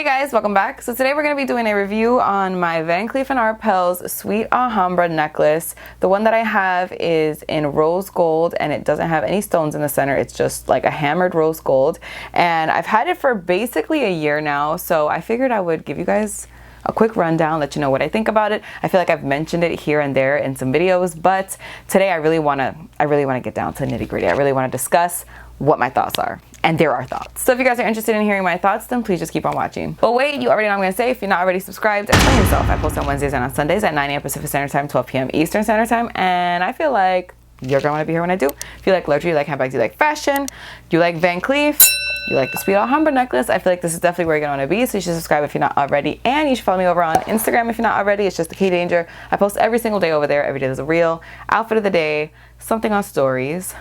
Guys, welcome back. So today we're going to be doing a review on my Van Cleef & Arpels Sweet Alhambra necklace. The one that I have is in rose gold and it doesn't have any stones in the center. It's just like a hammered rose gold. And I've had it for basically a year now, so I figured I would give you guys a quick rundown, let you know what I think about it. I feel like I've mentioned it here and there in some videos, but today I really want to get down to the nitty-gritty. I really want to discuss what my thoughts are. And there are thoughts. So if you guys are interested in hearing my thoughts, then please just keep on watching. But wait, you already know what I'm gonna say. If you're not already subscribed, explain yourself. I post on Wednesdays and on Sundays at 9 a.m. Pacific Standard Time, 12 p.m. Eastern Standard Time. And I feel like you're gonna wanna be here when I do. If you like luxury, you like handbags, you like fashion, you like Van Cleef, you like the Sweet Alhambra necklace, I feel like this is definitely where you're gonna wanna be. So you should subscribe if you're not already. And you should follow me over on Instagram if you're not already. It's just the Key Danger. I post every single day over there. Every day there's a reel, outfit of the day, something on stories.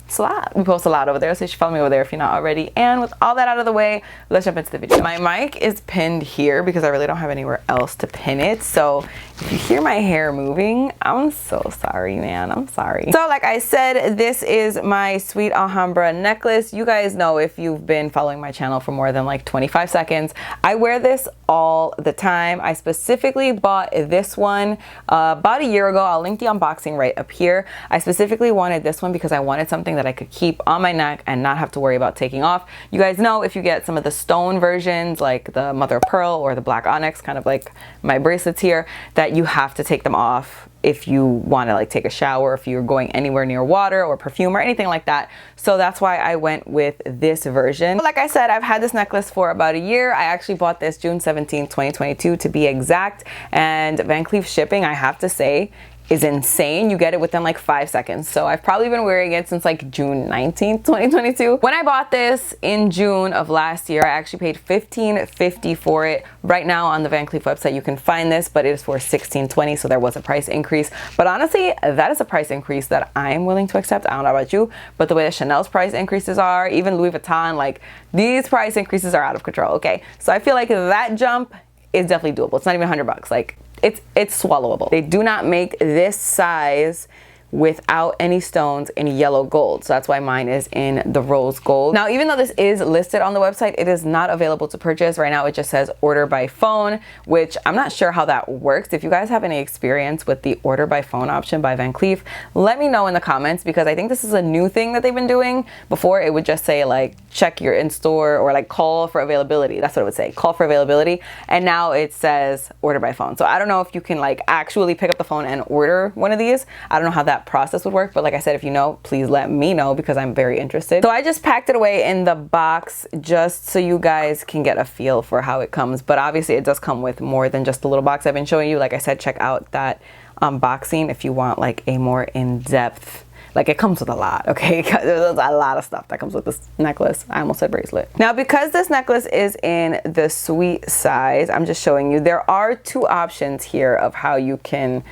It's a lot. We post a lot over there, so you should follow me over there if you're not already. And with all that out of the way, let's jump into the video. My mic is pinned here because I really don't have anywhere else to pin it. So if you hear my hair moving, I'm so sorry, man. I'm sorry. So like I said, this is my Sweet Alhambra necklace. You guys know, if you've been following my channel for more than like 25 seconds, I wear this all the time. I specifically bought this one about a year ago. I'll link the unboxing right up here. I specifically wanted this one because I wanted something that I could keep on my neck and not have to worry about taking off. You guys know, if you get some of the stone versions like the mother of pearl or the black onyx, kind of like my bracelets here, that you have to take them off if you want to like take a shower, if you're going anywhere near water or perfume or anything like that. So that's why I went with this version. But like I said, I've had this necklace for about a year. I actually bought this June 17th, 2022 to be exact. And Van Cleef shipping, I have to say, is insane. You get it within like 5 seconds. So I've probably been wearing it since like June 19th, 2022. When I bought this in June of last year, I actually paid $15.50 for it. Right now on the Van Cleef website, you can find this, but it is for $16.20, so there was a price increase. But honestly, that is a price increase that I'm willing to accept. I don't know about you, but the way that Chanel's price increases are, even Louis Vuitton, like these price increases are out of control, okay? So I feel like that jump is definitely doable. It's not even $100, like it's swallowable. They do not make this size without any stones in yellow gold, so that's why mine is in the rose gold. Now, even though this is listed on the website, it is not available to purchase right now. It just says order by phone, which I'm not sure how that works. If you guys have any experience with the order by phone option by Van Cleef, let me know in the comments, because I think this is a new thing that they've been doing. Before, it would just say like check your in-store or like call for availability. That's what it would say, call for availability. And now it says order by phone. So I don't know if you can like actually pick up the phone and order one of these. I don't know how that process would work, but like I said, if you know, please let me know, because I'm very interested. So I just packed it away in the box just so you guys can get a feel for how it comes. But obviously it does come with more than just the little box I've been showing you. Like I said, check out that unboxing if you want like a more in-depth, like it comes with a lot, okay? There's a lot of stuff that comes with this necklace. I almost said bracelet. Now, because this necklace is in the sweet size, I'm just showing you, there are two options here of how you can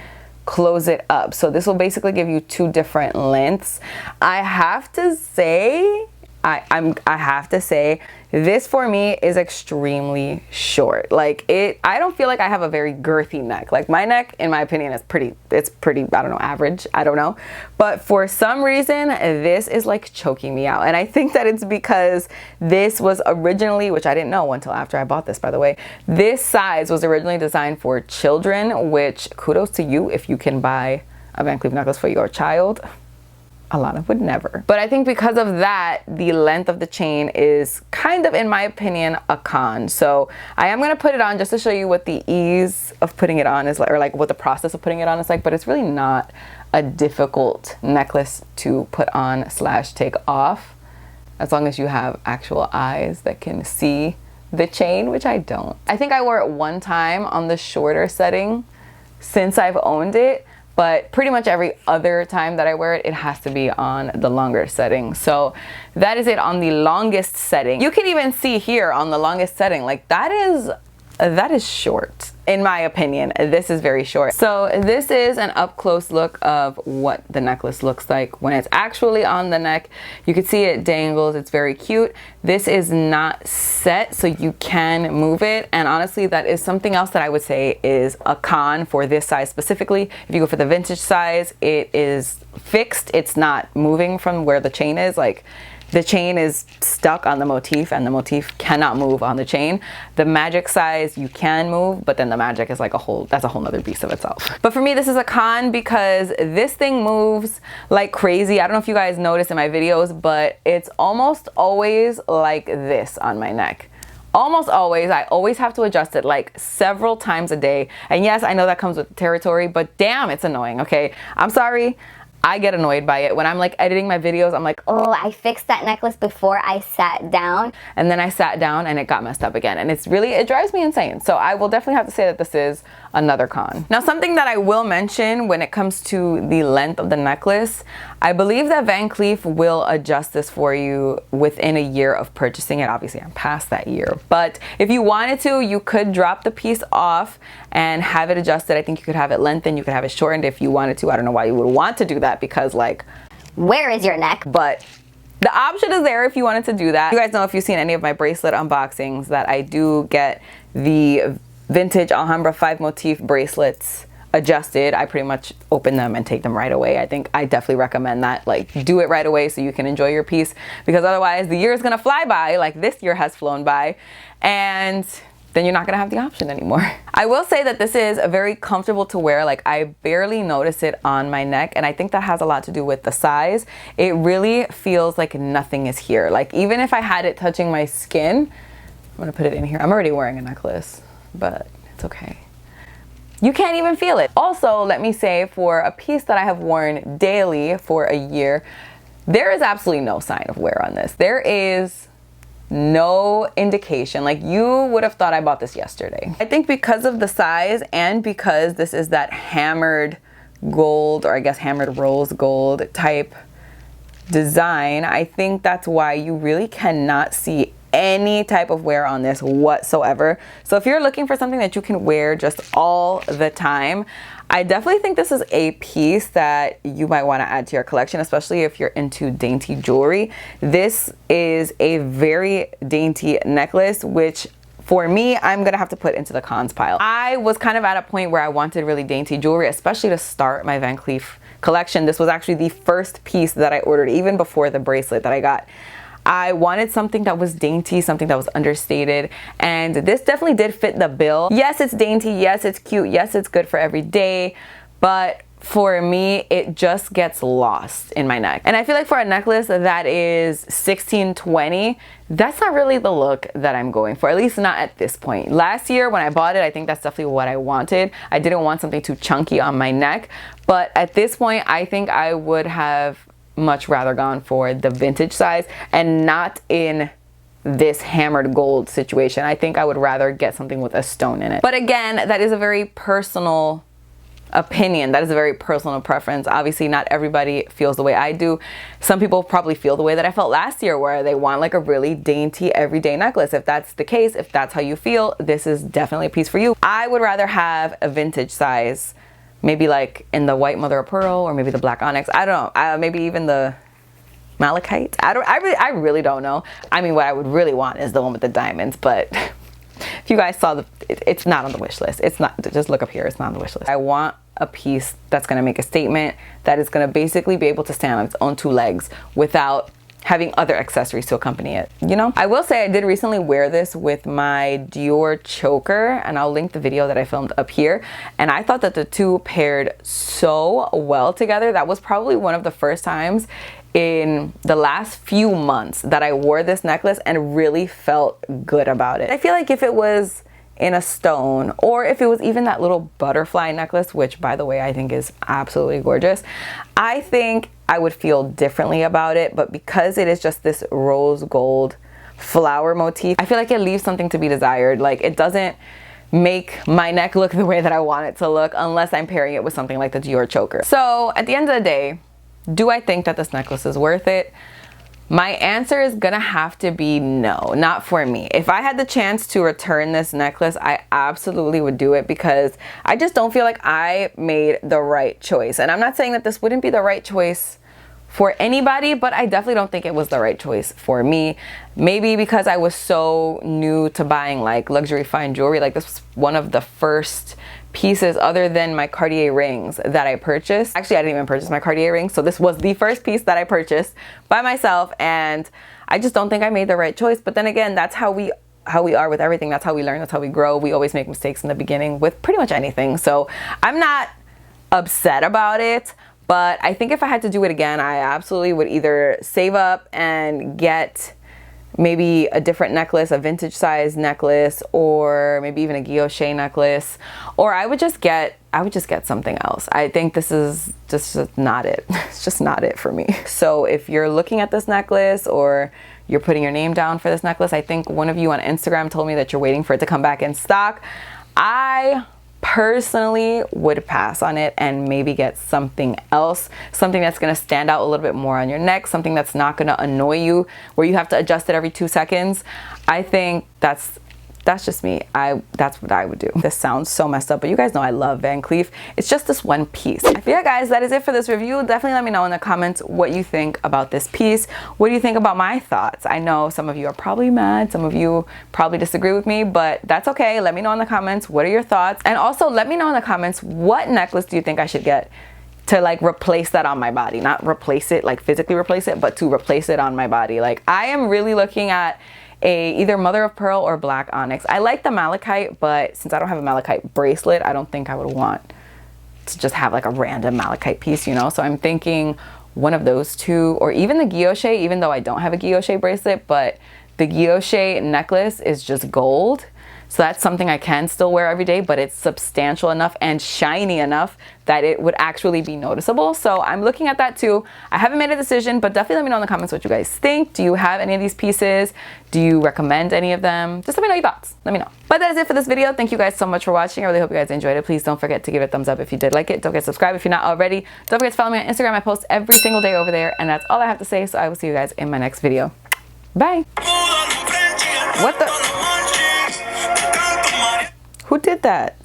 close it up. So this will basically give you two different lengths. I have to say, I have to say, this for me is extremely short. Like I don't feel like I have a very girthy neck. Like my neck, in my opinion, is pretty, I don't know, average. I don't know. But for some reason, this is like choking me out. And I think that it's because this was originally, which I didn't know until after I bought this, by the way, this size was originally designed for children, which kudos to you if you can buy a Van Cleef necklace for your child. Alana would never. But I think because of that, the length of the chain is kind of, in my opinion, a con. So I am gonna put it on just to show you what the ease of putting it on is like, or like what the process of putting it on is like, but it's really not a difficult necklace to put on / take off, as long as you have actual eyes that can see the chain, which I don't. I think I wore it one time on the shorter setting since I've owned it, but pretty much every other time that I wear it, it has to be on the longer setting. So that is it on the longest setting. You can even see here on the longest setting, like that is short. In my opinion, this is very short. So this is an up close look of what the necklace looks like when it's actually on the neck. You can see it dangles. It's very cute. This is not set, so you can move it. And honestly, that is something else that I would say is a con for this size specifically. If you go for the vintage size, it is fixed. It's not moving from where the chain is. Like the chain is stuck on the motif and the motif cannot move on the chain. The magic size you can move, but then the magic is like that's a whole nother beast of itself. But for me, this is a con because this thing moves like crazy. I don't know if you guys notice in my videos, but it's almost always like this on my neck. Almost always. I always have to adjust it like several times a day. And yes, I know that comes with the territory, but damn, it's annoying, okay? I'm sorry. I get annoyed by it. When I'm like editing my videos, I'm like, oh, I fixed that necklace before I sat down. And then I sat down and it got messed up again. And it drives me insane. So I will definitely have to say that this is another con. Now, something that I will mention when it comes to the length of the necklace, I believe that Van Cleef will adjust this for you within a year of purchasing it. Obviously, I'm past that year. But if you wanted to, you could drop the piece off and have it adjusted. I think you could have it lengthened, you could have it shortened if you wanted to. I don't know why you would want to do that because like, where is your neck? But the option is there if you wanted to do that. You guys know if you've seen any of my bracelet unboxings that I do get the vintage Alhambra 5 motif bracelets adjusted. I pretty much open them and take them right away. I think I definitely recommend that. Like, do it right away so you can enjoy your piece, because otherwise the year is gonna fly by, like this year has flown by, and then you're not gonna have the option anymore. I will say that this is very comfortable to wear. Like, I barely notice it on my neck, and I think that has a lot to do with the size. It really feels like nothing is here. Like, even if I had it touching my skin, I'm gonna put it in here. I'm already wearing a necklace, but it's okay. You can't even feel it. Also, let me say, for a piece that I have worn daily for a year, there is absolutely no sign of wear on this. There is no indication. Like, you would have thought I bought this yesterday. I think because of the size and because this is that hammered gold, or I guess hammered rose gold type design, I think that's why you really cannot see any type of wear on this whatsoever. So if you're looking for something that you can wear just all the time, I definitely think this is a piece that you might want to add to your collection, especially if you're into dainty jewelry. This is a very dainty necklace, which for me, I'm gonna have to put into the cons pile. I was kind of at a point where I wanted really dainty jewelry, especially to start my Van Cleef collection. This was actually the first piece that I ordered, even before the bracelet that I got. I wanted something that was dainty, something that was understated, and this definitely did fit the bill. Yes, it's dainty, yes, it's cute, yes, it's good for every day, but for me, it just gets lost in my neck. And I feel like for a necklace that is $16.20, that's not really the look that I'm going for, at least not at this point. Last year when I bought it, I think that's definitely what I wanted. I didn't want something too chunky on my neck, but at this point, I think I would have much rather gone for the vintage size and not in this hammered gold situation. I think I would rather get something with a stone in it. But again, that is a very personal opinion. That is a very personal preference. Obviously, not everybody feels the way I do. Some people probably feel the way that I felt last year, where they want like a really dainty everyday necklace. If that's the case, if that's how you feel, this is definitely a piece for you. I would rather have a vintage size, maybe like in the white mother of pearl, or maybe the black onyx. I don't know. Maybe even the malachite. I really don't know. I mean, what I would really want is the one with the diamonds, but if you guys saw it's not on the wish list. It's not, just look up here. It's not on the wish list. I want a piece that's going to make a statement, that is going to basically be able to stand on its own two legs without having other accessories to accompany it, you know? I will say I did recently wear this with my Dior choker, and I'll link the video that I filmed up here, and I thought that the two paired so well together. That was probably one of the first times in the last few months that I wore this necklace and really felt good about it. I feel like if it was in a stone, or if it was even that little butterfly necklace, which by the way I think is absolutely gorgeous, I think I would feel differently about it. But because it is just this rose gold flower motif, I feel like it leaves something to be desired. Like, it doesn't make my neck look the way that I want it to look unless I'm pairing it with something like the Dior choker. So at the end of the day, do I think that this necklace is worth it? My answer is gonna have to be no, not for me. If I had the chance to return this necklace, I absolutely would do it, because I just don't feel like I made the right choice. And I'm not saying that this wouldn't be the right choice for anybody, but I definitely don't think it was the right choice for me. Maybe because I was so new to buying like luxury fine jewelry. Like, this was one of the first pieces other than my Cartier rings that I purchased. Actually, I didn't even purchase my Cartier rings, so this was the first piece that I purchased by myself, and I just don't think I made the right choice. But then again, that's how we are with everything. That's how we learn, that's how we grow. We always make mistakes in the beginning with pretty much anything. So I'm not upset about it, but I think if I had to do it again, I absolutely would either save up and get maybe a different necklace, a vintage size necklace, or maybe even a guilloche necklace, or I would just get something else. I think this is just not it. It's just not it for me. So if you're looking at this necklace or you're putting your name down for this necklace, I think one of you on Instagram told me that you're waiting for it to come back in stock. I personally would pass on it and maybe get something else, something that's going to stand out a little bit more on your neck, something that's not going to annoy you where you have to adjust it every 2 seconds. I think that's just me. That's what I would do. This sounds so messed up, but you guys know I love Van Cleef. It's just this one piece. But yeah, guys, that is it for this review. Definitely let me know in the comments what you think about this piece. What do you think about my thoughts? I know some of you are probably mad. Some of you probably disagree with me, but that's okay. Let me know in the comments. What are your thoughts? And also let me know in the comments, what necklace do you think I should get to like replace that on my body? Not replace it, like physically replace it, but to replace it on my body. Like I am really looking at either mother of pearl or black onyx. I like the malachite, but since I don't have a malachite bracelet, I don't think I would want to just have like a random malachite piece, you know? So I'm thinking one of those two, or even the guilloche, even though I don't have a guilloche bracelet, but the guilloche necklace is just gold. So that's something I can still wear every day, but it's substantial enough and shiny enough that it would actually be noticeable. So I'm looking at that too. I haven't made a decision, but definitely let me know in the comments what you guys think. Do you have any of these pieces? Do you recommend any of them? Just let me know your thoughts. Let me know. But that is it for this video. Thank you guys so much for watching. I really hope you guys enjoyed it. Please don't forget to give it a thumbs up if you did like it. Don't forget to subscribe if you're not already. Don't forget to follow me on Instagram. I post every single day over there. And that's all I have to say. So I will see you guys in my next video. Bye. What the? Who did that?